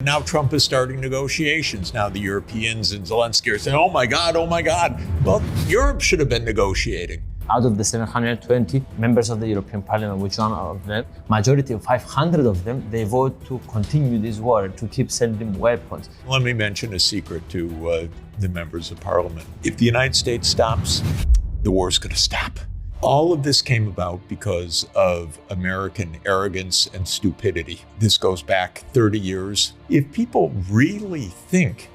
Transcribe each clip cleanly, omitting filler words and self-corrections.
Now Trump is starting negotiations. Now the Europeans and Zelensky are saying, oh my God, oh my God. Well, Europe should have been negotiating. Out of the 720 members of the European Parliament, which one of them, majority of 500 of them, they vote to continue this war, to keep sending weapons. Let me mention a secret to the members of Parliament. If the United States stops, the war's going to stop. All of this came about because of American arrogance and stupidity. This goes back 30 years. If people really think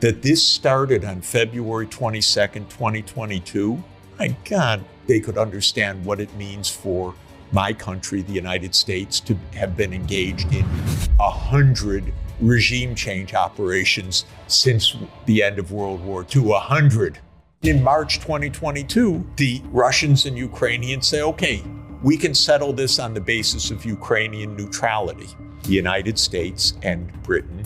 that this started on February 22nd, 2022, my God, they could understand what it means for my country, the United States, to have been engaged in 100 regime change operations since the end of World War II, 100. In March 2022, the Russians and Ukrainians say, okay, we can settle this on the basis of Ukrainian neutrality. The United States and Britain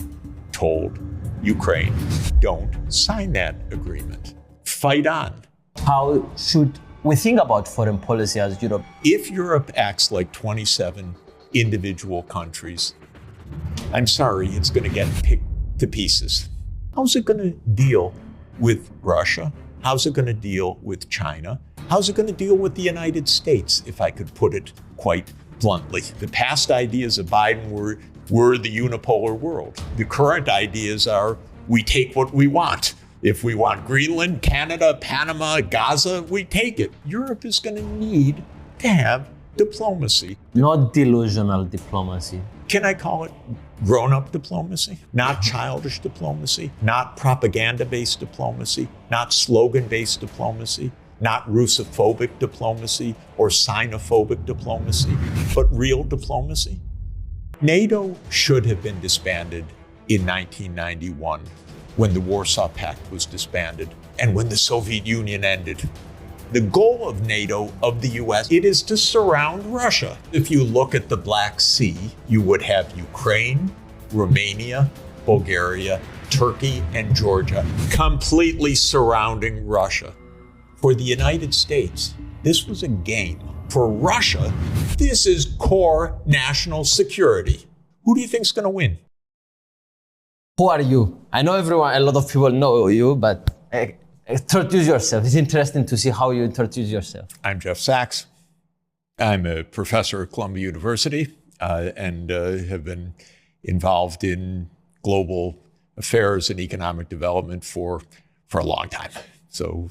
told Ukraine, don't sign that agreement. Fight on. How should we think about foreign policy as Europe? If Europe acts like 27 individual countries, I'm sorry, it's going to get picked to pieces. How's it going to deal with Russia? How's it going to deal with China? How's it going to deal with the United States, if I could put it quite bluntly? The past ideas of Biden were the unipolar world. The current ideas are we take what we want. If we want Greenland, Canada, Panama, Gaza, we take it. Europe is going to need to have diplomacy. Not delusional diplomacy. Can I call it grown-up diplomacy? Not childish diplomacy, not propaganda-based diplomacy, not slogan-based diplomacy, not Russophobic diplomacy or Sinophobic diplomacy, but real diplomacy. NATO should have been disbanded in 1991 when the Warsaw Pact was disbanded and when the Soviet Union ended. The goal of NATO, of the US, it is to surround Russia. If you look at the Black Sea, you would have Ukraine, Romania, Bulgaria, Turkey, and Georgia completely surrounding Russia. For the United States, this was a game. For Russia, this is core national security. Who do you think is going to win? Who are you? I know a lot of people know you, but introduce yourself. It's interesting to see how you introduce yourself. I'm Jeff Sachs. I'm a professor at Columbia University and have been involved in global affairs and economic development for a long time. So,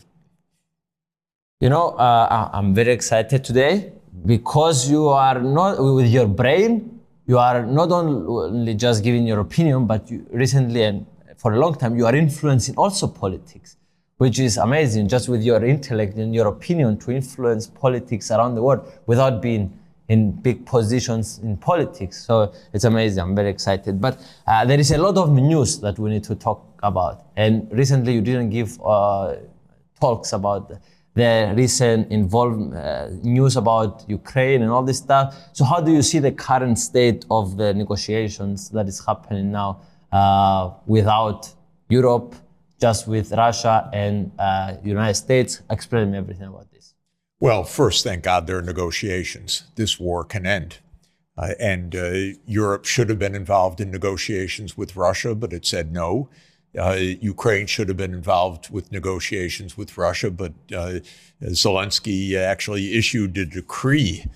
you know, I'm very excited today because you are not, with your brain, you are not only just giving your opinion, but you recently and for a long time, you are influencing also politics, which is amazing, just with your intellect and your opinion to influence politics around the world without being in big positions in politics. So it's amazing. I'm very excited. But there is a lot of news that we need to talk about. And recently you didn't give talks about the recent news about Ukraine and all this stuff. So how do you see the current state of the negotiations that is happening now without Europe, just with Russia and United States? Explain me everything about this. Well, first, thank God there are negotiations. This war can end. And Europe should have been involved in negotiations with Russia, but it said no. Ukraine should have been involved with negotiations with Russia, but Zelensky actually issued a decree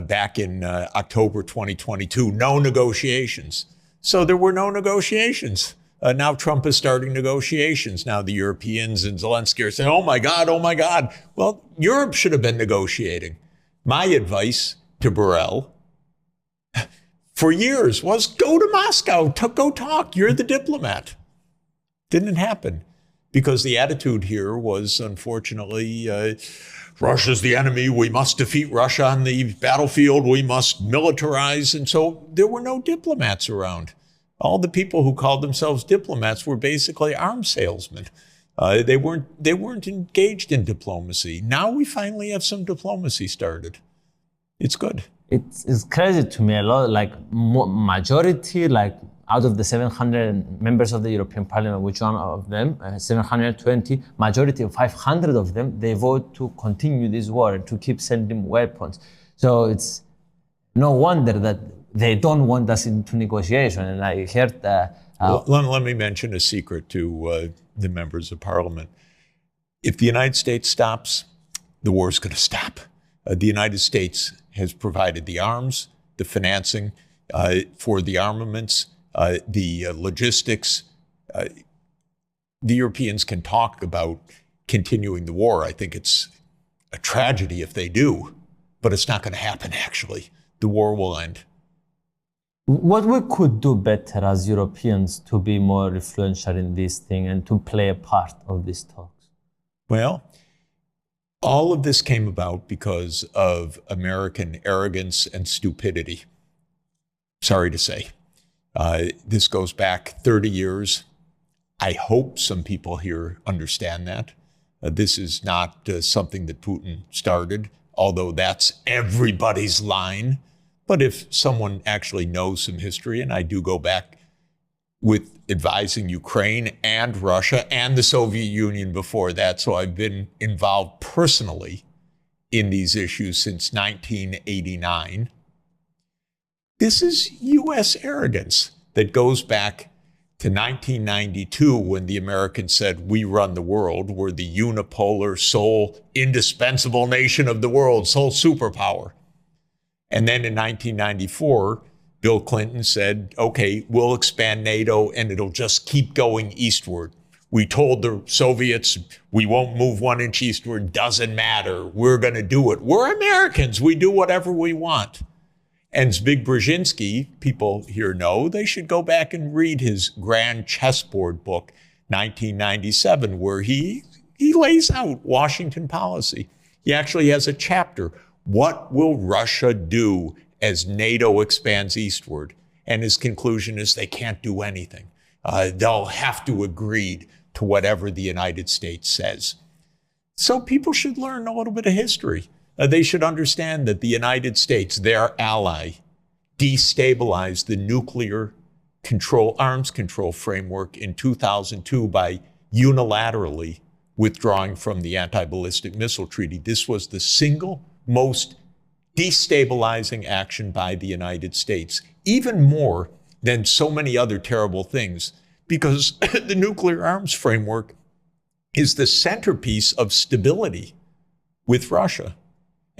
back in October 2022, no negotiations. So there were no negotiations. Now Trump is starting negotiations. Now the Europeans and Zelensky are saying, oh my God, oh my God. Well, Europe should have been negotiating. My advice to Borrell for years was go to Moscow, go talk. You're the diplomat. Didn't happen because the attitude here was, unfortunately, Russia's the enemy. We must defeat Russia on the battlefield. We must militarize. And so there were no diplomats around. All the people who called themselves diplomats were basically arms salesmen. They weren't engaged in diplomacy. Now we finally have some diplomacy started. It's good. It's crazy to me a lot, like majority, like out of the 700 members of the European Parliament, which one of them, 720, majority of 500 of them, they vote to continue this war, to keep sending weapons. So it's no wonder that they don't want us into negotiation. And I heard let me mention a secret to the members of parliament. If the United States stops, the war is going to stop. The United States has provided the arms, the financing for the armaments, the logistics. The Europeans can talk about continuing the war. I think it's a tragedy if they do, but it's not going to happen, actually. The war will end. What we could do better as Europeans to be more influential in this thing and to play a part of these talks? Well, all of this came about because of American arrogance and stupidity. Sorry to say. This goes back 30 years. I hope some people here understand that. This is not something that Putin started, although that's everybody's line. But if someone actually knows some history, and I do go back with advising Ukraine and Russia and the Soviet Union before that, so I've been involved personally in these issues since 1989. This is U.S. arrogance that goes back to 1992 when the Americans said, we run the world, we're the unipolar, sole, indispensable nation of the world, sole superpower. And then in 1994, Bill Clinton said, okay, we'll expand NATO and it'll just keep going eastward. We told the Soviets we won't move 1 inch eastward, doesn't matter, we're going to do it. We're Americans, we do whatever we want. And Zbig Brzezinski, people here know, they should go back and read his Grand Chessboard book, 1997, where he lays out Washington policy. He actually has a chapter, What Will Russia Do as NATO expands eastward? And his conclusion is they can't do anything. They'll have to agree to whatever the United States says. So people should learn a little bit of history. They should understand that the United States, their ally, destabilized the nuclear arms control framework in 2002 by unilaterally withdrawing from the anti-ballistic missile treaty. This was the single most destabilizing action by the United States, even more than so many other terrible things, because the nuclear arms framework is the centerpiece of stability with Russia.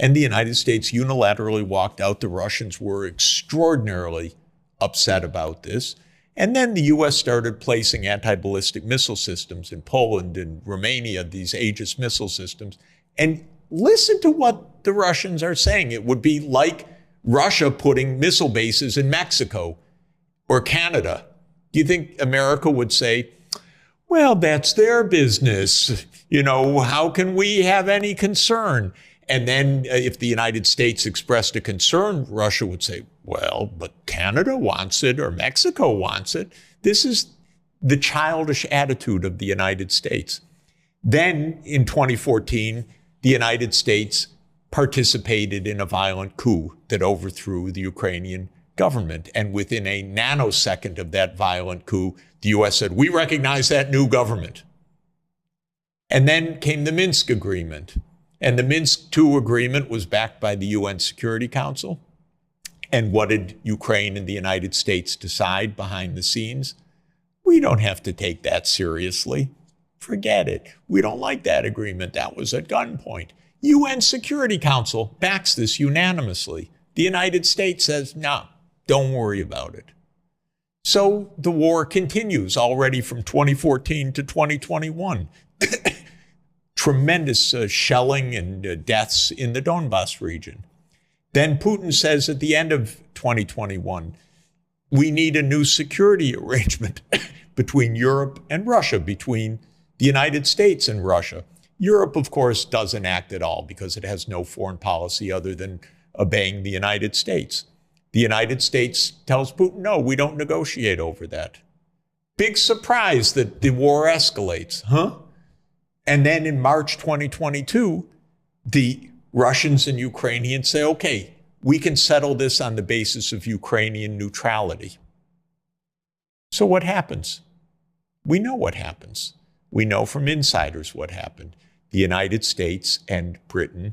And the United States unilaterally walked out. The Russians were extraordinarily upset about this. And then the U.S. started placing anti-ballistic missile systems in Poland and Romania, these Aegis missile systems. And listen to what the Russians are saying. It would be like Russia putting missile bases in Mexico or Canada. Do you think America would say, well, that's their business. You know, how can we have any concern? And then if the United States expressed a concern, Russia would say, well, but Canada wants it or Mexico wants it. This is the childish attitude of the United States. Then in 2014, the United States participated in a violent coup that overthrew the Ukrainian government. And within a nanosecond of that violent coup, the U.S. said, we recognize that new government. And then came the Minsk Agreement. And the Minsk II agreement was backed by the UN Security Council. And what did Ukraine and the United States decide behind the scenes? We don't have to take that seriously. Forget it. We don't like that agreement. That was at gunpoint. UN Security Council backs this unanimously. The United States says, no, don't worry about it. So the war continues already from 2014 to 2021. Tremendous shelling and deaths in the Donbas region. Then Putin says at the end of 2021, we need a new security arrangement between Europe and Russia, between the United States and Russia. Europe, of course, doesn't act at all because it has no foreign policy other than obeying the United States. The United States tells Putin, no, we don't negotiate over that. Big surprise that the war escalates, huh? And then in March 2022, the Russians and Ukrainians say, okay, we can settle this on the basis of Ukrainian neutrality. So what happens? We know what happens. We know from insiders what happened. The United States and Britain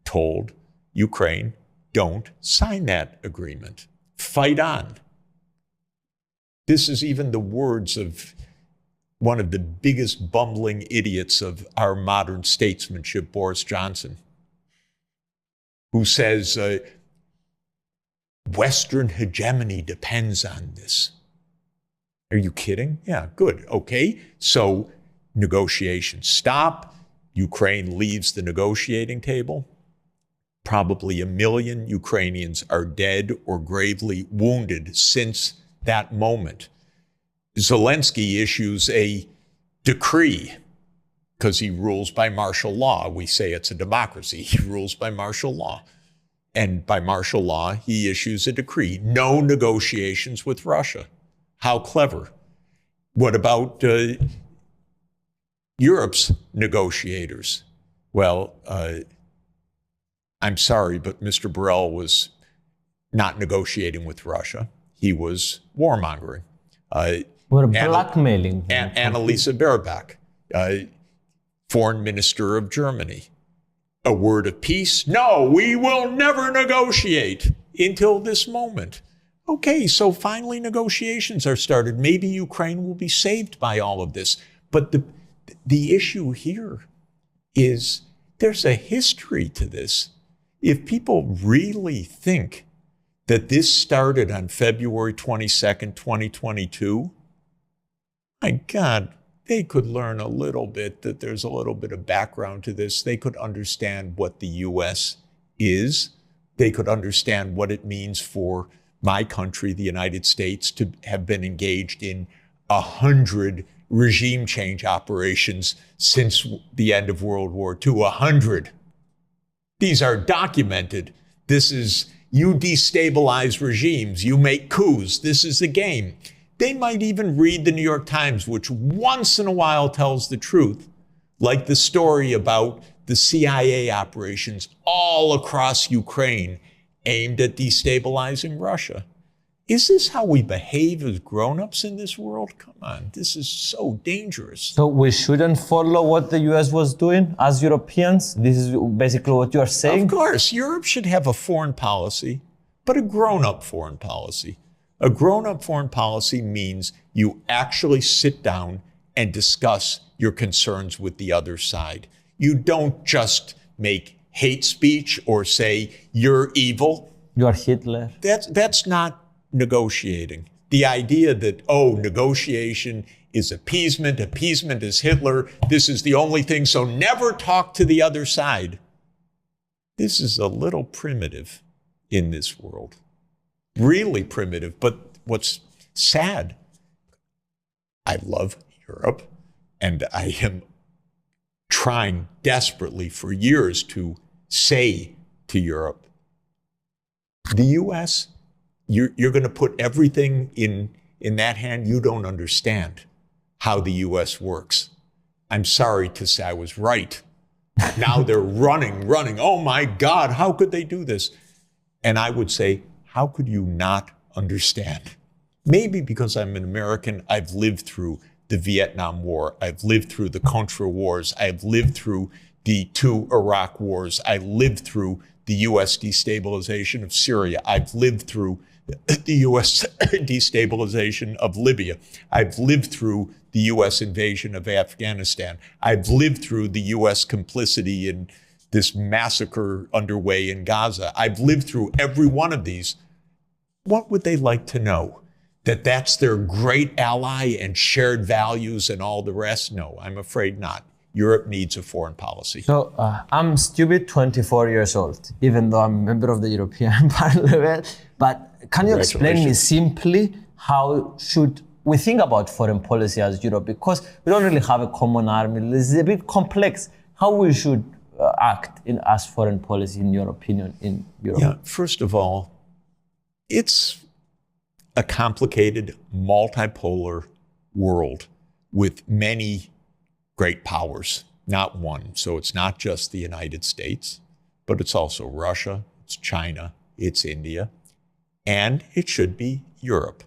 told Ukraine, don't sign that agreement. Fight on. This is even the words of one of the biggest bumbling idiots of our modern statesmanship, Boris Johnson, who says Western hegemony depends on this. Are you kidding? Yeah, good. Okay, so negotiations stop. Ukraine leaves the negotiating table. Probably 1 million Ukrainians are dead or gravely wounded since that moment. Zelensky issues a decree because he rules by martial law. We say it's a democracy. He rules by martial law. And by martial law, he issues a decree. No negotiations with Russia. How clever. What about Europe's negotiators? Well, I'm sorry, but Mr. Borrell was not negotiating with Russia. He was warmongering. We're blackmailing. Annalisa Baerbock, foreign minister of Germany. A word of peace? No, we will never negotiate until this moment. Okay, so finally negotiations are started. Maybe Ukraine will be saved by all of this. But the issue here is there's a history to this. If people really think that this started on February 22nd, 2022, my God, they could learn a little bit, that there's a little bit of background to this. They could understand what the U.S. is. They could understand what it means for my country, the United States, to have been engaged in 100 regime change operations since the end of World War II. 100. These are documented. This is, you destabilize regimes, you make coups. This is the game. They might even read the New York Times, which once in a while tells the truth, like the story about the CIA operations all across Ukraine aimed at destabilizing Russia. Is this how we behave as grown-ups in this world? Come on, this is so dangerous. So we shouldn't follow what the US was doing as Europeans? This is basically what you're saying? Of course, Europe should have a foreign policy, but a grown-up foreign policy. A grown-up foreign policy means you actually sit down and discuss your concerns with the other side. You don't just make hate speech or say, you're evil. You're Hitler. That's not negotiating. The idea that, oh, negotiation is appeasement is Hitler, this is the only thing, so never talk to the other side. This is a little primitive in this world. Really primitive. But what's sad, I love Europe, and I am trying desperately for years to say to Europe, the U.S., you're going to put everything in that hand. You don't understand how the U.S. works. I'm sorry to say I was right. Now they're running. Oh my God, how could they do this? And I would say, how could you not understand? Maybe because I'm an American, I've lived through the Vietnam War. I've lived through the Contra Wars. I've lived through the 2 Iraq wars. I lived through the U.S. destabilization of Syria. I've lived through the U.S. destabilization of Libya. I've lived through the U.S. invasion of Afghanistan. I've lived through the U.S. complicity in this massacre underway in Gaza. I've lived through every one of these. What would they like to know? That that's their great ally and shared values and all the rest? No, I'm afraid not. Europe needs a foreign policy. So I'm stupid 24 years old, even though I'm a member of the European Parliament. But can you explain me simply how should we think about foreign policy as Europe? Because we don't really have a common army. This is a bit complex. How we should act as foreign policy, in your opinion, in Europe? Yeah, first of all, it's a complicated, multipolar world with many great powers, not one. So it's not just the United States, but it's also Russia, it's China, it's India, and it should be Europe.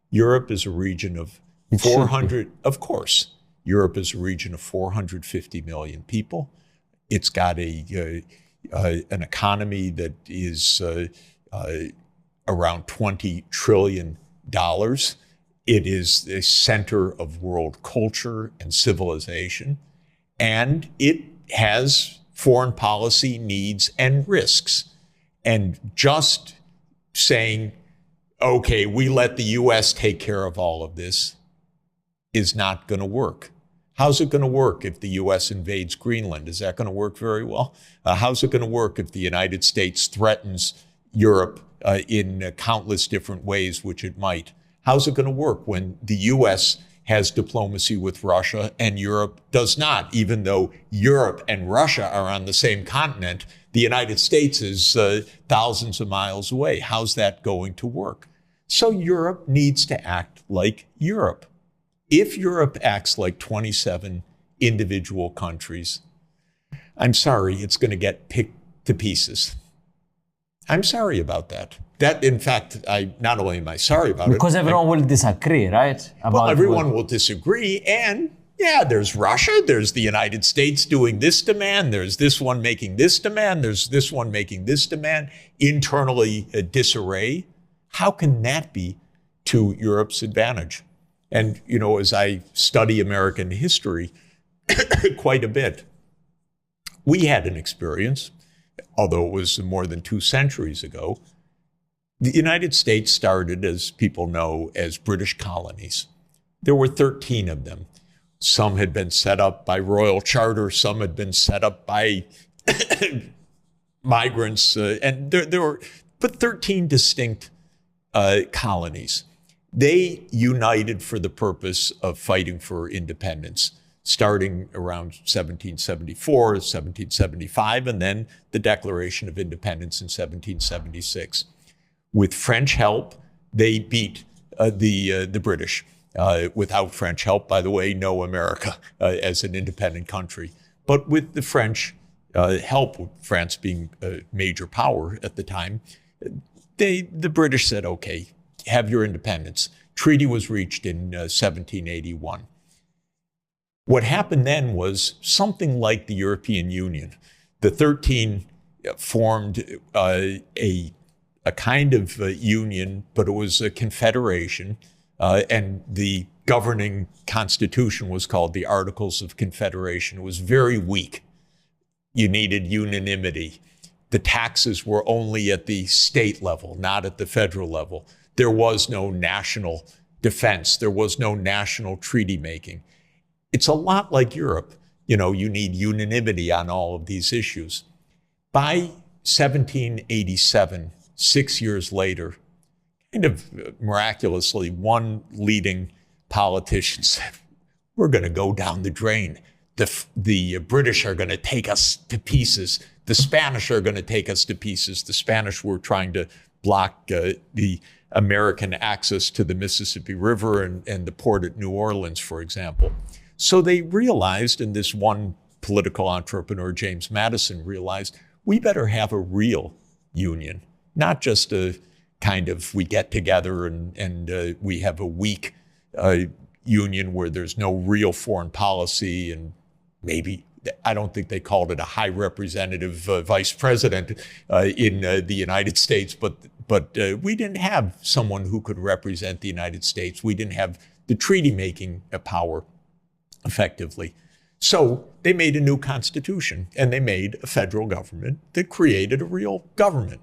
Europe is a region of 400, of course, Europe is a region of 450 million people. It's got an economy that is around $20 trillion. It is the center of world culture and civilization, and it has foreign policy needs and risks. And just saying, okay, we let the US take care of all of this is not going to work. How's it going to work if the US invades Greenland? Is that going to work very well? How's it going to work if the United States threatens Europe in countless different ways, which it might? How's it going to work when the US has diplomacy with Russia and Europe does not? Even though Europe and Russia are on the same continent, the United States is thousands of miles away. How's that going to work? So Europe needs to act like Europe. If Europe acts like 27 individual countries, I'm sorry, it's going to get picked to pieces. I'm sorry about that. That, in fact, not only am I sorry about it. Because everyone will disagree, right? Well, everyone will disagree. And yeah, there's Russia, there's the United States doing this demand, there's this one making this demand, there's this one making this demand, internally disarray. How can that be to Europe's advantage? And, you know, as I study American history quite a bit, we had an experience, although it was more than 2 centuries ago. The United States started, as people know, as British colonies. There were 13 of them. Some had been set up by royal charter, some had been set up by migrants, and there were 13 distinct colonies. They united for the purpose of fighting for independence, starting around 1774, 1775, and then the Declaration of Independence in 1776. With French help, they beat the British. Without French help, by the way, no America as an independent country. But with the French help, France being a major power at the time, the British said, okay, have your independence. Treaty was reached in 1781. What happened then was something like the European Union. The 13 formed a kind of union, but it was a confederation, and the governing constitution was called the Articles of Confederation. It was very weak. You needed unanimity. The taxes were only at the state level, not at the federal level. There was no national defense. There was no national treaty making. It's a lot like Europe. You know, you need unanimity on all of these issues. By 1787, 6 years later, kind of miraculously, one leading politician said, we're going to go down the drain. The British are going to take us to pieces. The Spanish are going to take us to pieces. The Spanish were trying to block the American access to the Mississippi River and the port at New Orleans, for example. So they realized, and this one political entrepreneur, James Madison, realized, we better have a real union, not just a kind of we get together and we have a weak union where there's no real foreign policy, and maybe, I don't think they called it a high representative vice president in the United States, but we didn't have someone who could represent the United States. We didn't have the treaty-making power effectively. So they made a new constitution, and they made a federal government that created a real government.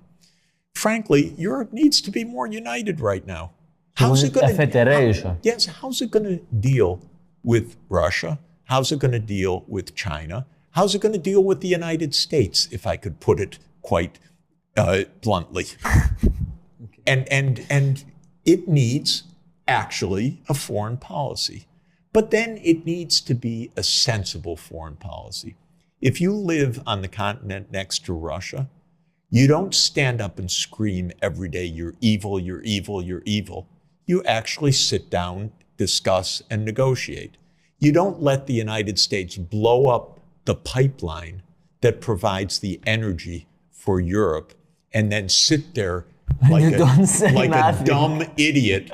Frankly, Europe needs to be more united right now. How's it going to federation? Yes, how's it going to deal with Russia? How's it going to deal with China? How's it going to deal with the United States, if I could put it quite bluntly? Okay. And it needs actually a foreign policy. But then it needs to be a sensible foreign policy. If you live on the continent next to Russia, you don't stand up and scream every day, you're evil, you're evil, you're evil. You actually sit down, discuss, and negotiate. You don't let the United States blow up the pipeline that provides the energy for Europe and then sit there like a dumb idiot.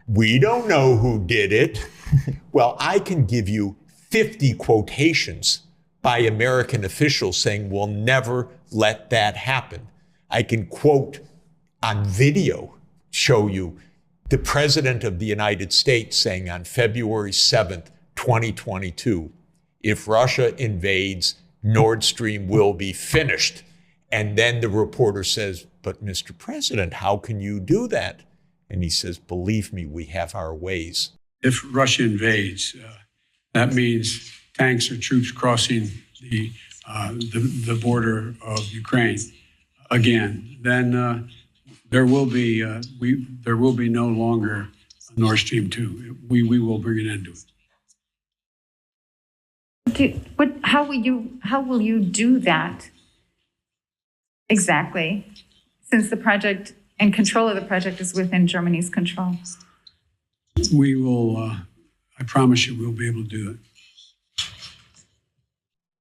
We don't know who did it. Well, I can give you 50 quotations by American officials saying we'll never let that happen. I can quote on video show you the President of the United States saying on February 7th, 2022, if Russia invades, Nord Stream will be finished. And then the reporter says, but Mr. President, how can you do that? And he says, believe me, we have our ways. If Russia invades, that means tanks or troops crossing the border of Ukraine again. Then there will be no longer a Nord Stream 2. We will bring an end to it. How will you do that exactly? Since the project and control of the project is within Germany's control. We will. I promise you, we'll be able to do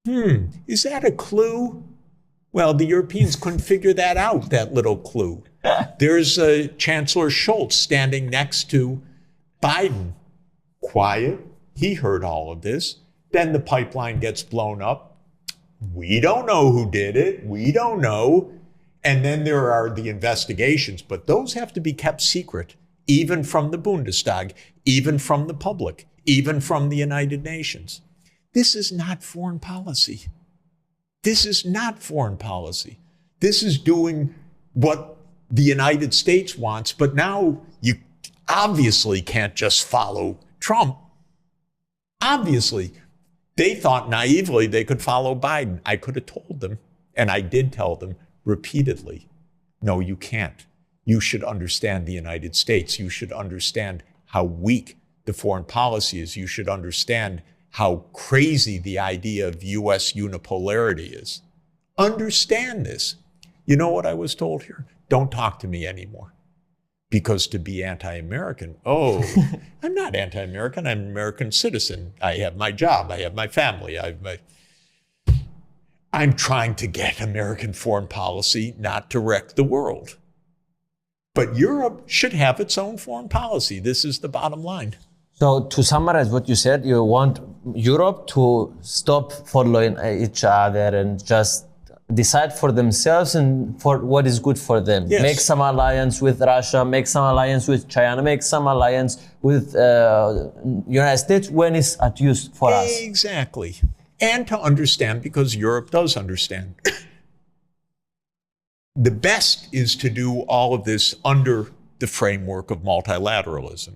it. Is that a clue? Well, the Europeans couldn't figure that out, that little clue. There's Chancellor Scholz standing next to Biden. Quiet. He heard all of this. Then the pipeline gets blown up. We don't know who did it. We don't know. And then there are the investigations, but those have to be kept secret, even from the Bundestag, even from the public, even from the United Nations. This is not foreign policy. This is not foreign policy. This is doing what the United States wants, but now you obviously can't just follow Trump. Obviously, they thought naively they could follow Biden. I could have told them, and I did tell them repeatedly, no, you can't. You should understand the United States. You should understand how weak the foreign policy is. You should understand how crazy the idea of U.S. unipolarity is. Understand this. You know what I was told here? Don't talk to me anymore. Because to be anti-American, I'm not anti-American, I'm an American citizen. I have my job, I have my family, I'm trying to get American foreign policy not to wreck the world. But Europe should have its own foreign policy. This is the bottom line. So to summarize what you said, you want Europe to stop following each other and just decide for themselves and for what is good for them. Yes. Make some alliance with Russia, make some alliance with China, make some alliance with United States when it's at use for us. Exactly. And to understand, because Europe does understand. The best is to do all of this under the framework of multilateralism.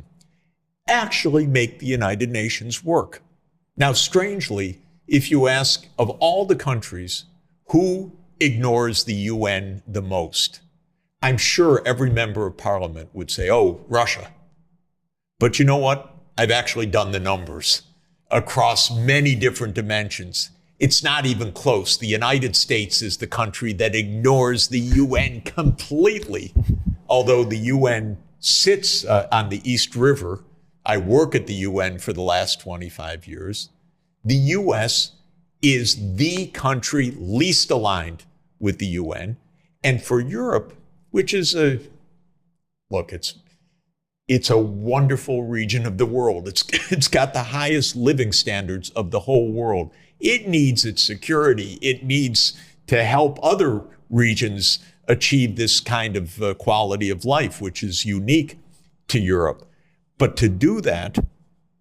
Actually make the United Nations work. Now, strangely, if you ask of all the countries who ignores the UN the most, I'm sure every member of parliament would say, oh, Russia. But you know what? I've actually done the numbers across many different dimensions. It's not even close. The United States is the country that ignores the UN completely. Although the UN sits on the East River, I work at the UN for the last 25 years. The US is the country least aligned with the UN. And for Europe, which is it's a wonderful region of the world. It's got the highest living standards of the whole world. It needs its security. It needs to help other regions achieve this kind of quality of life, which is unique to Europe. But to do that,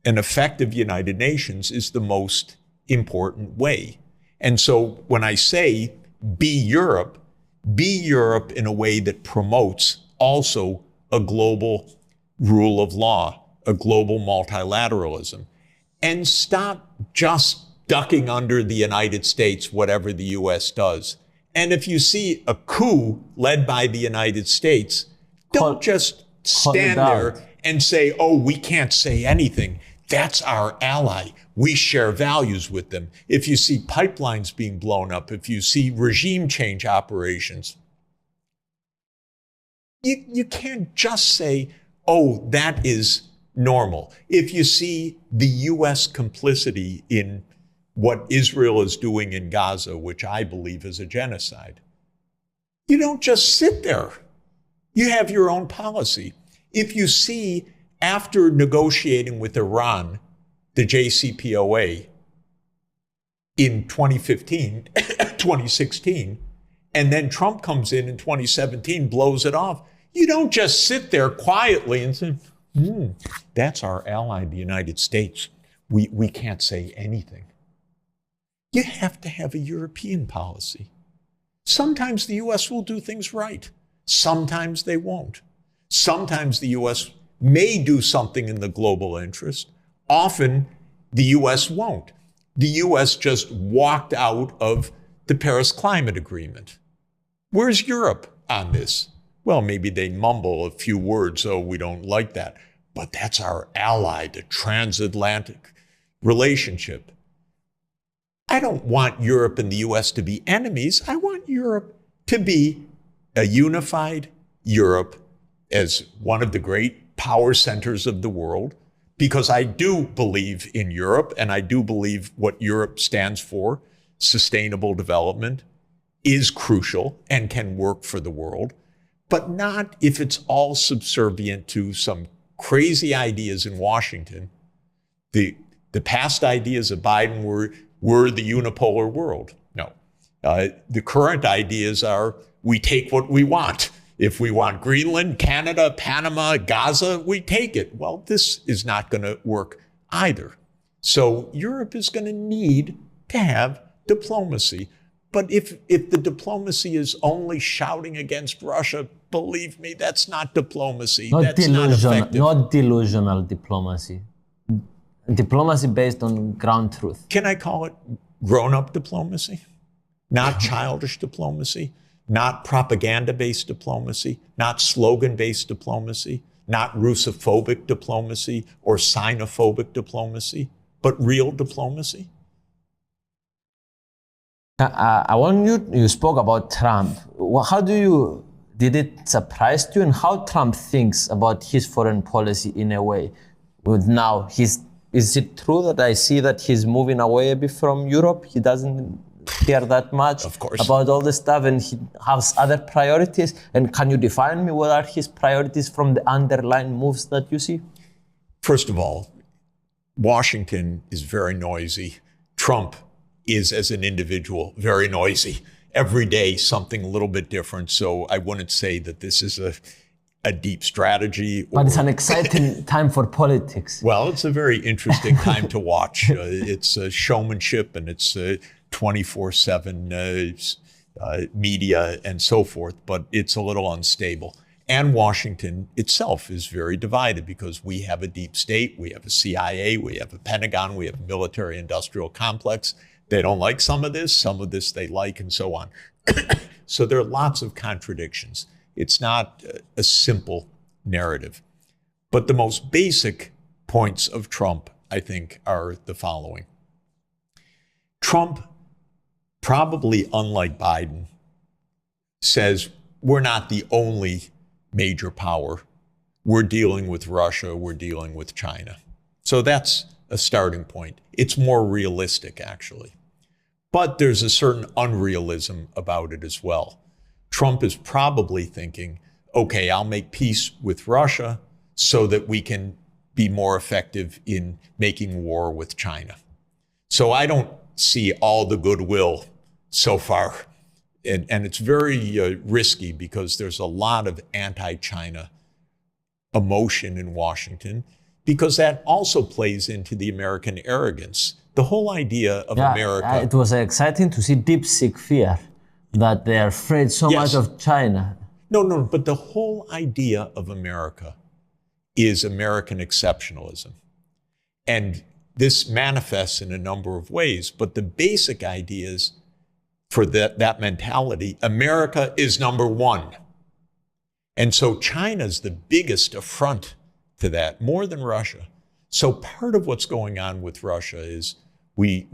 an effective United Nations is the most important way. And so when I say be Europe in a way that promotes also a global rule of law, a global multilateralism, and stop just ducking under the United States, whatever the US does. And if you see a coup led by the United States, don't just stand there and say, oh, we can't say anything. That's our ally. We share values with them. If you see pipelines being blown up, if you see regime change operations, you can't just say, oh, that is normal. If you see the US complicity in what Israel is doing in Gaza, which I believe is a genocide, you don't just sit there. You have your own policy. If you see, after negotiating with Iran, the JCPOA in 2016, and then Trump comes in 2017, blows it off, You don't just sit there quietly and say, that's our ally, the United States. We can't say anything. You have to have a European policy. Sometimes the U.S. will do things right. Sometimes they won't. Sometimes the U.S. may do something in the global interest. Often the U.S. won't. The U.S. just walked out of the Paris Climate Agreement. Where's Europe on this? Well, maybe they mumble a few words, oh, we don't like that. But that's our ally, the transatlantic relationship. I don't want Europe and the U.S. to be enemies. I want Europe to be a unified Europe as one of the great power centers of the world, because I do believe in Europe, and I do believe what Europe stands for, sustainable development, is crucial and can work for the world, but not if it's all subservient to some crazy ideas in Washington. The past ideas of Biden were the unipolar world. No. The current ideas are we take what we want. If we want Greenland, Canada, Panama, Gaza, we take it. Well, this is not going to work either. So Europe is going to need to have diplomacy. But if the diplomacy is only shouting against Russia, believe me, that's not diplomacy. That's not effective. Not delusional diplomacy. Diplomacy based on ground truth. Can I call it grown-up diplomacy? Not childish diplomacy, not propaganda-based diplomacy, not slogan-based diplomacy, not Russophobic diplomacy or Sinophobic diplomacy, but real diplomacy. I want you spoke about Trump. Did it surprise you, and how Trump thinks about his foreign policy in a way? Is it true that I see that he's moving away a bit from Europe? He doesn't care that much about all this stuff, and he has other priorities. And can you define me what are his priorities from the underlying moves that you see? First of all, Washington is very noisy. Trump is, as an individual, very noisy. Every day, something a little bit different. So I wouldn't say that this is a deep strategy. But it's an exciting time for politics. Well, it's a very interesting time to watch. It's showmanship, and it's 24/7 media and so forth, but it's a little unstable. And Washington itself is very divided because we have a deep state, we have a CIA, we have a Pentagon, we have a military-industrial complex. They don't like some of this they like, and so on. So there are lots of contradictions. It's not a simple narrative. But the most basic points of Trump, I think, are the following. Trump, probably unlike Biden, says we're not the only major power. We're dealing with Russia, we're dealing with China. So that's a starting point. It's more realistic, actually. But there's a certain unrealism about it as well. Trump is probably thinking, okay, I'll make peace with Russia so that we can be more effective in making war with China. So I don't see all the goodwill so far. And it's very risky because there's a lot of anti-China emotion in Washington, because that also plays into the American arrogance. The whole idea of America... It was exciting to see deep-seek fear, that they're afraid so much of China. No, but the whole idea of America is American exceptionalism. And this manifests in a number of ways, but the basic idea is, for that mentality, America is number one. And so China's the biggest affront to that, more than Russia. So part of what's going on with Russia is we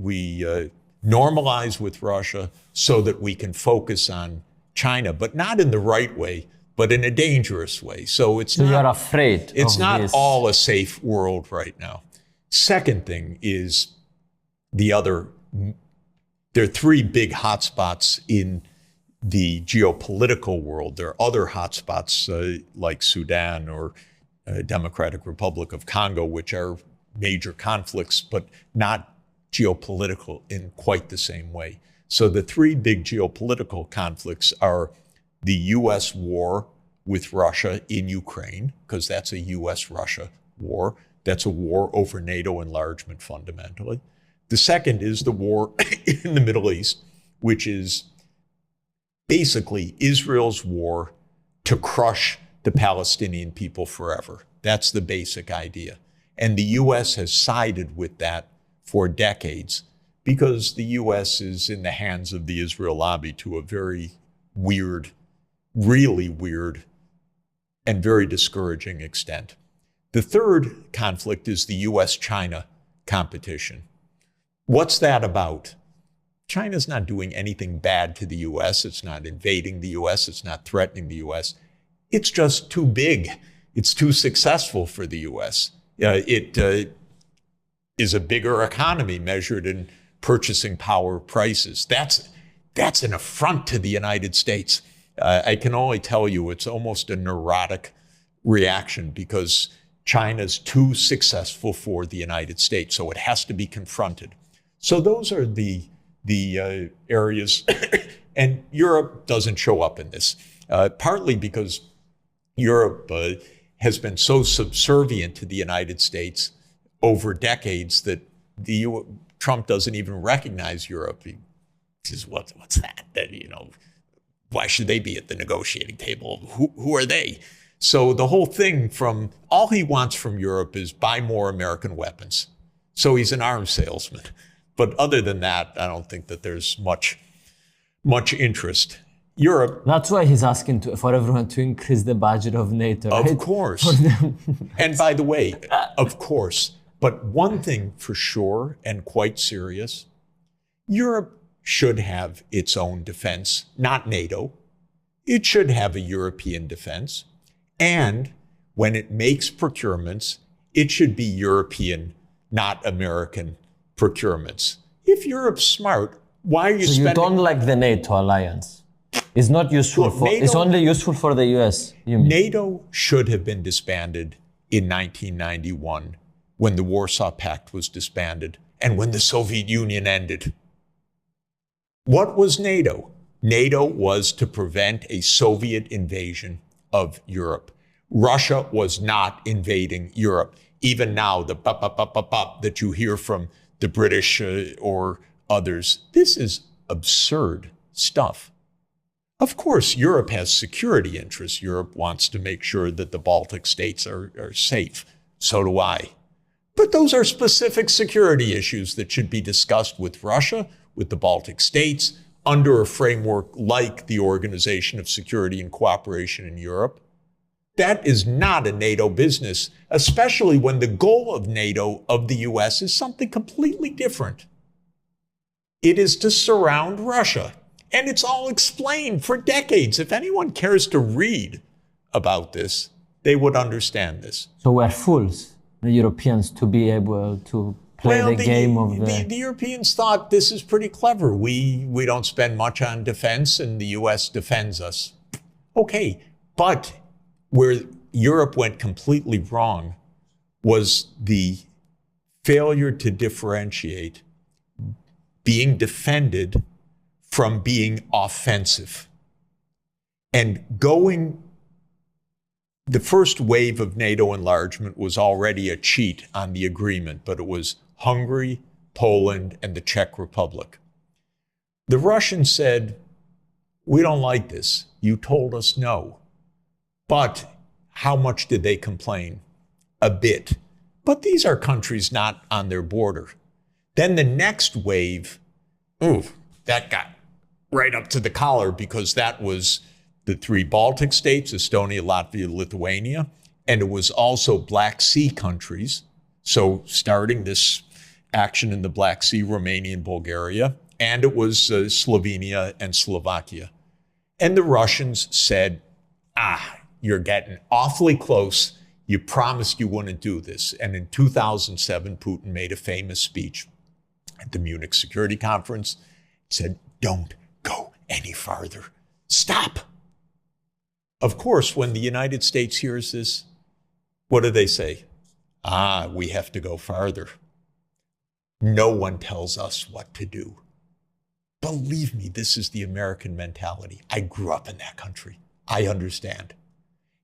normalize with Russia so that we can focus on China, but not in the right way, but in a dangerous way. So it's not, you're afraid. It's not all a safe world right now. Second thing is there are three big hotspots in the geopolitical world. There are other hotspots like Sudan or Democratic Republic of Congo, which are major conflicts, but not geopolitical in quite the same way. So the three big geopolitical conflicts are the U.S. war with Russia in Ukraine, because that's a US-Russia war. That's a war over NATO enlargement fundamentally. The second is the war in the Middle East, which is basically Israel's war to crush the Palestinian people forever. That's the basic idea. And the US has sided with that for decades because the US is in the hands of the Israel lobby to a very weird, really weird, and very discouraging extent. The third conflict is the US-China competition. What's that about? China's not doing anything bad to the US. It's not invading the US. It's not threatening the US. It's just too big. It's too successful for the US. It is a bigger economy measured in purchasing power prices. That's an affront to the United States. I can only tell you it's almost a neurotic reaction because China's too successful for the United States, so it has to be confronted. So those are the areas, and Europe doesn't show up in this, partly because Europe has been so subservient to the United States over decades that Trump doesn't even recognize Europe. He says, what's that? Why should they be at the negotiating table? Who are they? So the whole thing all he wants from Europe is buy more American weapons. So he's an arms salesman. But other than that, I don't think that there's much interest. Europe. That's why he's asking for everyone to increase the budget of NATO, right? Of course. And by the way, of course. But one thing for sure and quite serious, Europe should have its own defense, not NATO. It should have a European defense. And when it makes procurements, it should be European, not American procurements. If Europe's smart, why are you spending... You don't like the NATO alliance? It's not useful it's only useful for the US, you mean? NATO should have been disbanded in 1991 when the Warsaw Pact was disbanded and when the Soviet Union ended. What was NATO? NATO was to prevent a Soviet invasion of Europe. Russia was not invading Europe. Even now, the bop that you hear from the British or others, this is absurd stuff. Of course, Europe has security interests. Europe wants to make sure that the Baltic states are safe. So do I. But those are specific security issues that should be discussed with Russia, with the Baltic states, under a framework like the Organization of Security and Cooperation in Europe. That is not a NATO business, especially when the goal of NATO, of the US, is something completely different. It is to surround Russia. And it's all explained for decades. If anyone cares to read about this, they would understand this. So we're fools, the Europeans, to be able to play the game of the Europeans thought this is pretty clever. We don't spend much on defense and the US defends us. Okay, but where Europe went completely wrong was the failure to differentiate being defended from being offensive. And the first wave of NATO enlargement was already a cheat on the agreement, but it was Hungary, Poland, and the Czech Republic. The Russians said, we don't like this. You told us no. But how much did they complain? A bit. But these are countries not on their border. Then the next wave, that got right up to the collar because that was the 3 Baltic states, Estonia, Latvia, Lithuania, and it was also Black Sea countries. So starting this action in the Black Sea, Romania and Bulgaria, and it was Slovenia and Slovakia. And the Russians said, you're getting awfully close. You promised you wouldn't do this. And in 2007, Putin made a famous speech at the Munich Security Conference. It said, don't go any farther. Stop. Of course, when the United States hears this, what do they say? We have to go farther. No one tells us what to do. Believe me, this is the American mentality. I grew up in that country. I understand.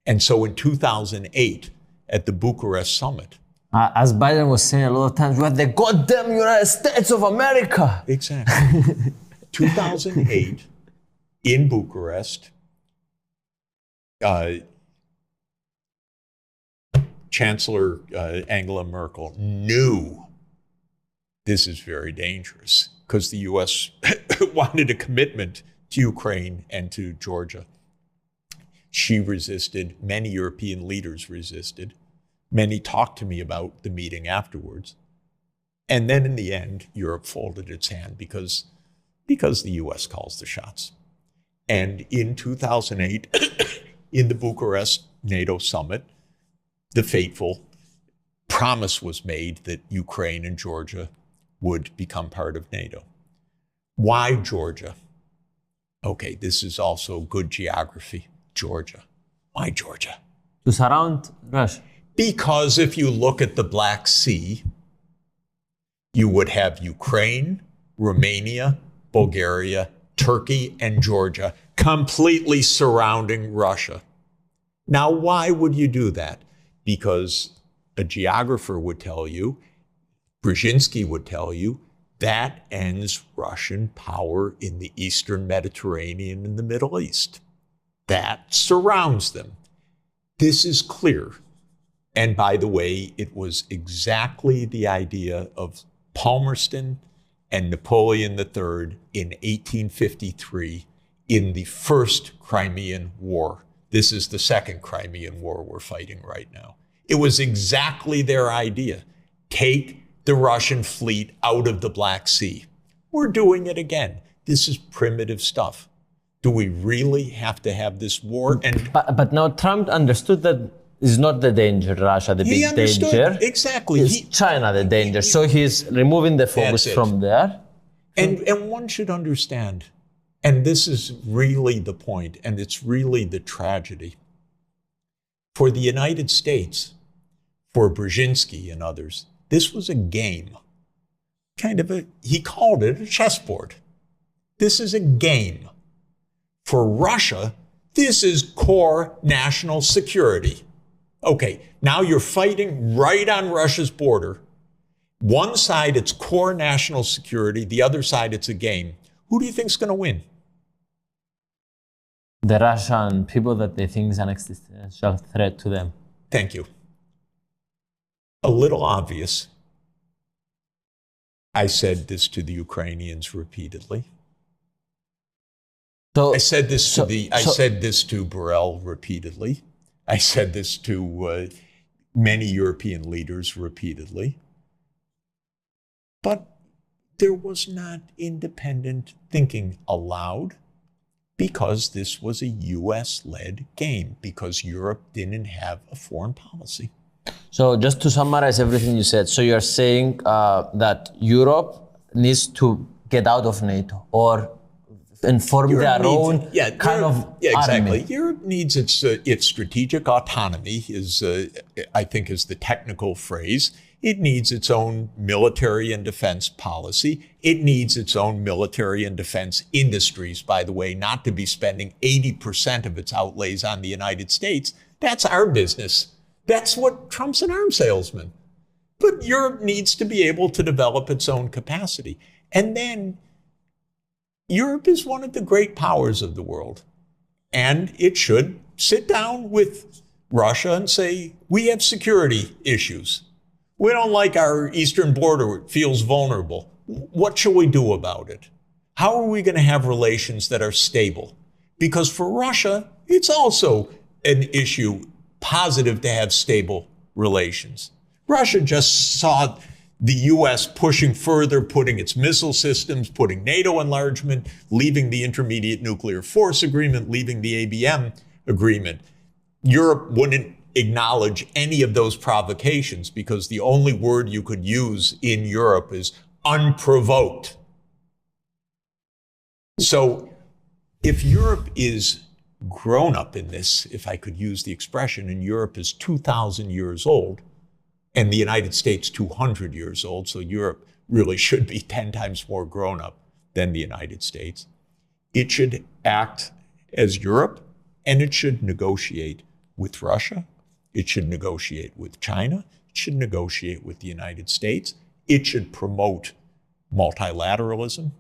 And so in 2008, at the Bucharest summit, As Biden was saying a lot of times, we are the goddamn United States of America. exactly, 2008, in Bucharest, Chancellor Angela Merkel knew this is very dangerous because the U.S. wanted a commitment to Ukraine and to Georgia. She resisted. Many European leaders resisted. Many talked to me about the meeting afterwards. And then in the end, Europe folded its hand because the U.S. calls the shots. And in 2008, in the Bucharest NATO summit, the fateful promise was made that Ukraine and Georgia would become part of NATO. Why Georgia? Okay, this is also good geography. Georgia. Why Georgia? To surround Russia. Because if you look at the Black Sea, you would have Ukraine, Romania, Bulgaria, Turkey, and Georgia completely surrounding Russia. Now, why would you do that? Because a geographer would tell you, Brzezinski would tell you, that ends Russian power in the Eastern Mediterranean and the Middle East. That surrounds them. This is clear. And by the way, it was exactly the idea of Palmerston and Napoleon III in 1853 in the First Crimean War. This is the Second Crimean War we're fighting right now. It was exactly their idea. Take the Russian fleet out of the Black Sea. We're doing it again. This is primitive stuff. Do we really have to have this war? And But now Trump understood that is not the danger, Russia, the he big understood danger. exactly. It's China, the danger. So he's removing the focus That's it. from there. And one should understand, and this is really the point, and it's really the tragedy. For the United States, for Brzezinski and others, this was a game. He called it a chessboard. This is a game. For Russia, this is core national security. Okay, now you're fighting right on Russia's border. One side, it's core national security. The other side, it's a game. Who do you think is going to win? The Russian people that they think is an existential threat to them. Thank you. A little obvious. I said this to the Ukrainians repeatedly. So, I said this to Borrell repeatedly. I said this to many European leaders repeatedly. But there was not independent thinking allowed because this was a US-led game, because Europe didn't have a foreign policy. So just to summarize everything you said, so you're saying that Europe needs to get out of NATO or inform their own kind of exactly. army. Europe needs its strategic autonomy, I think is the technical phrase. It needs its own military and defense policy. It needs its own military and defense industries, by the way, not to be spending 80% of its outlays on the United States. That's our business. That's what Trump's an arms salesman. But Europe needs to be able to develop its own capacity. And then Europe is one of the great powers of the world. And it should sit down with Russia and say, we have security issues. We don't like our eastern border. It feels vulnerable. What shall we do about it? How are we going to have relations that are stable? Because for Russia, it's also an issue positive to have stable relations. Russia just saw the U.S. pushing further, putting its missile systems, putting NATO enlargement, leaving the Intermediate Nuclear Force Agreement, leaving the ABM agreement. Europe wouldn't acknowledge any of those provocations because the only word you could use in Europe is unprovoked. So if Europe is grown up in this, if I could use the expression, and Europe is 2,000 years old, and the United States 200 years old, so Europe really should be 10 times more grown up than the United States. It should act as Europe, and it should negotiate with Russia. It should negotiate with China. It should negotiate with the United States. It should promote multilateralism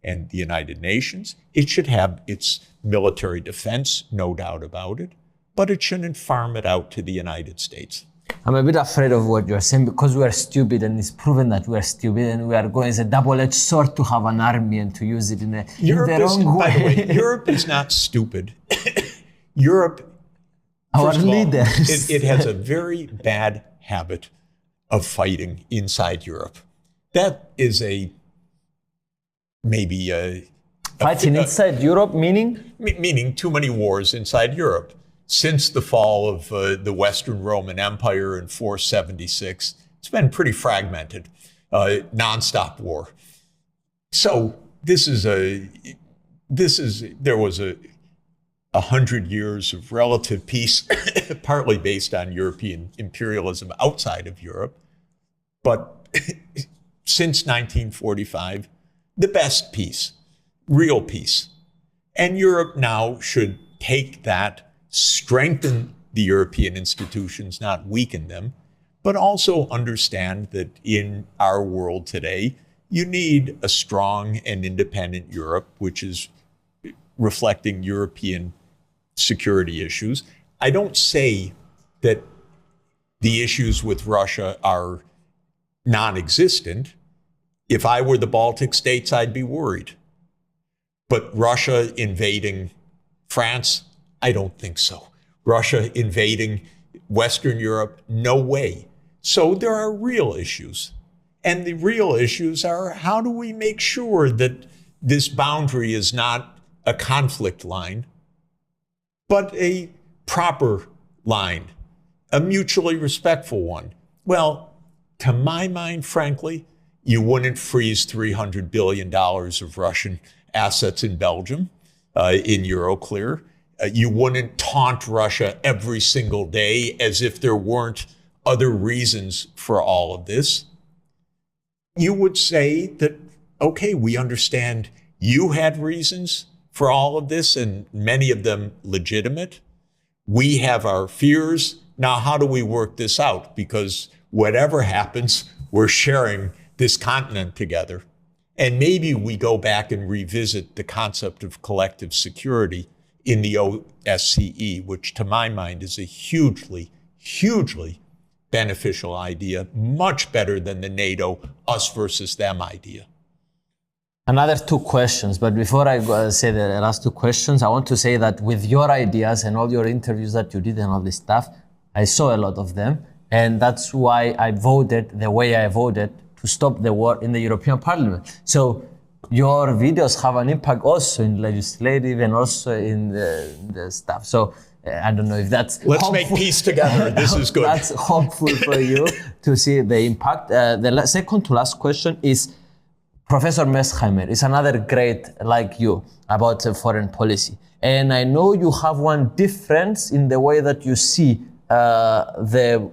and the United Nations. It should have its military defense, no doubt about it, but it shouldn't farm it out to the United States. I'm a bit afraid of what you're saying because we are stupid, and it's proven that we are stupid, and we are going as a double-edged sword to have an army and to use it in the wrong way. By the way, Europe is not stupid. Europe, our first of all, leaders, it has a very bad habit of fighting inside Europe. That is fighting inside Europe, meaning too many wars inside Europe. Since the fall of the Western Roman Empire in 476, it's been pretty fragmented, nonstop war. So there was 100 years of relative peace, partly based on European imperialism outside of Europe. But since 1945, the best peace, real peace. And Europe now should take that, strengthen the European institutions, not weaken them, but also understand that in our world today, you need a strong and independent Europe, which is reflecting European security issues. I don't say that the issues with Russia are non-existent. If I were the Baltic states, I'd be worried. But Russia invading France, I don't think so. Russia invading Western Europe, no way. So there are real issues. And the real issues are, how do we make sure that this boundary is not a conflict line, but a proper line, a mutually respectful one? Well, to my mind, frankly, you wouldn't freeze $300 billion of Russian assets in Belgium, in Euroclear. You wouldn't taunt Russia every single day as if there weren't other reasons for all of this. You would say that, okay, we understand you had reasons for all of this, and many of them legitimate. We have our fears. Now, how do we work this out? Because whatever happens, we're sharing this continent together. And maybe we go back and revisit the concept of collective security in the OSCE, which to my mind is a hugely, hugely beneficial idea, much better than the NATO us versus them idea. Another two questions, but before I say the last two questions, I want to say that with your ideas and all your interviews that you did and all this stuff, I saw a lot of them, and that's why I voted the way I voted to stop the war in the European Parliament. So your videos have an impact also in legislative and also in the stuff. So I don't know if that's Let's make peace together. This is good. That's hopeful for you to see the impact. The second to last question is Professor Mearsheimer is another great like you about foreign policy. And I know you have one difference in the way that you see the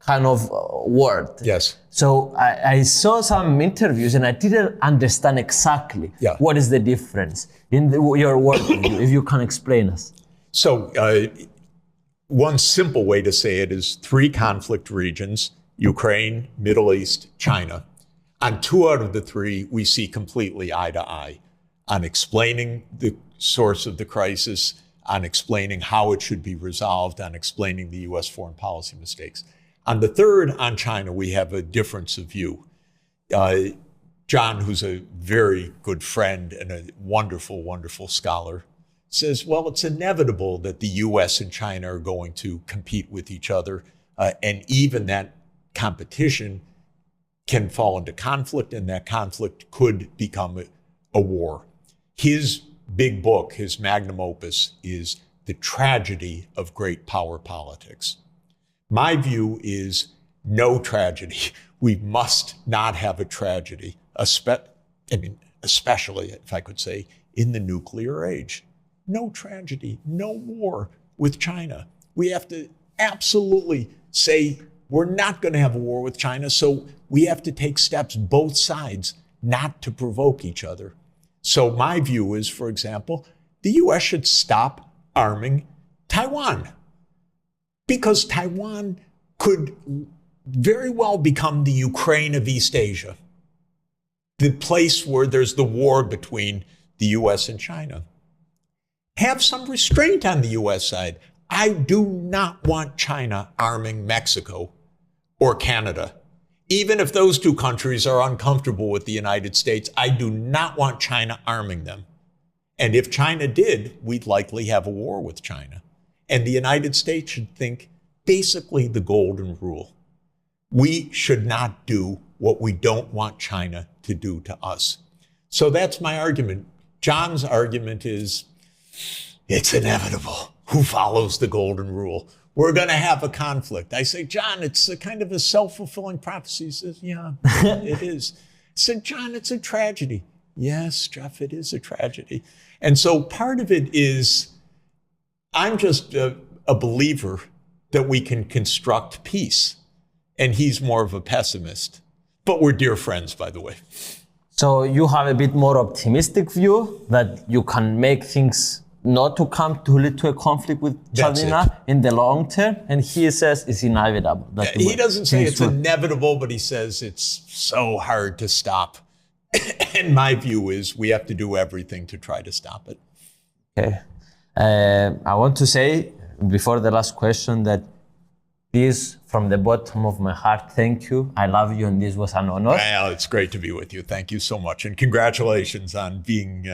kind of word. Yes. So I saw some interviews and I didn't understand exactly what is the difference in your work, if you can explain us. So one simple way to say it is 3 conflict regions, Ukraine, Middle East, China. On 2 out of the 3, we see completely eye to eye on explaining the source of the crisis, on explaining how it should be resolved, on explaining the U.S. foreign policy mistakes. On the 3rd, on China, we have a difference of view. John, who's a very good friend and a wonderful, wonderful scholar, says, well, it's inevitable that the U.S. and China are going to compete with each other, and even that competition can fall into conflict, and that conflict could become a war. His big book, his magnum opus, is The Tragedy of Great Power Politics. My view is no tragedy. We must not have a tragedy, especially, if I could say, in the nuclear age. No tragedy, no war with China. We have to absolutely say we're not going to have a war with China, so we have to take steps, both sides, not to provoke each other. So my view is, for example, the U.S. should stop arming Taiwan. Because Taiwan could very well become the Ukraine of East Asia, the place where there's the war between the US and China. Have some restraint on the US side. I do not want China arming Mexico or Canada. Even if those two countries are uncomfortable with the United States, I do not want China arming them. And if China did, we'd likely have a war with China. And the United States should think basically the golden rule. We should not do what we don't want China to do to us. So that's my argument. John's argument is, it's inevitable. Who follows the golden rule? We're going to have a conflict. I say, John, it's a kind of a self-fulfilling prophecy. He says, yeah, it is. I said, John, it's a tragedy. Yes, Jeff, it is a tragedy. And so part of it is, I'm just a believer that we can construct peace. And he's more of a pessimist. But we're dear friends, by the way. So you have a bit more optimistic view that you can make things not to come to lead to a conflict with China in the long term, and he says it's inevitable. He doesn't say it's inevitable, but he says it's so hard to stop. And my view is we have to do everything to try to stop it. Okay. I want to say, before the last question, that this, from the bottom of my heart, thank you. I love you, and this was an honor. Well, it's great to be with you. Thank you so much. And congratulations on being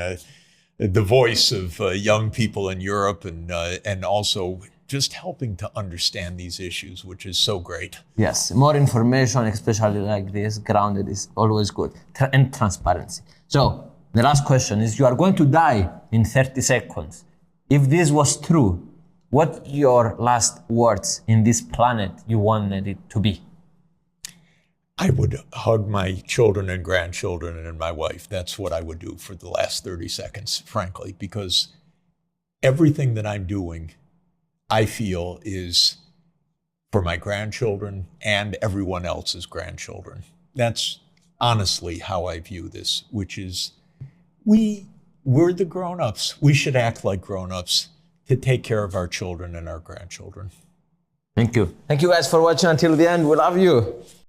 the voice of young people in Europe, and also just helping to understand these issues, which is so great. Yes, more information, especially like this, grounded, is always good. And transparency. So the last question is, you are going to die in 30 seconds. If this was true, what your last words in this planet you wanted it to be? I would hug my children and grandchildren and my wife. That's what I would do for the last 30 seconds, frankly, because everything that I'm doing, I feel, is for my grandchildren and everyone else's grandchildren. That's honestly how I view this, which is we're the grown-ups. We should act like grown-ups to take care of our children and our grandchildren. Thank you. Thank you guys for watching until the end. We love you.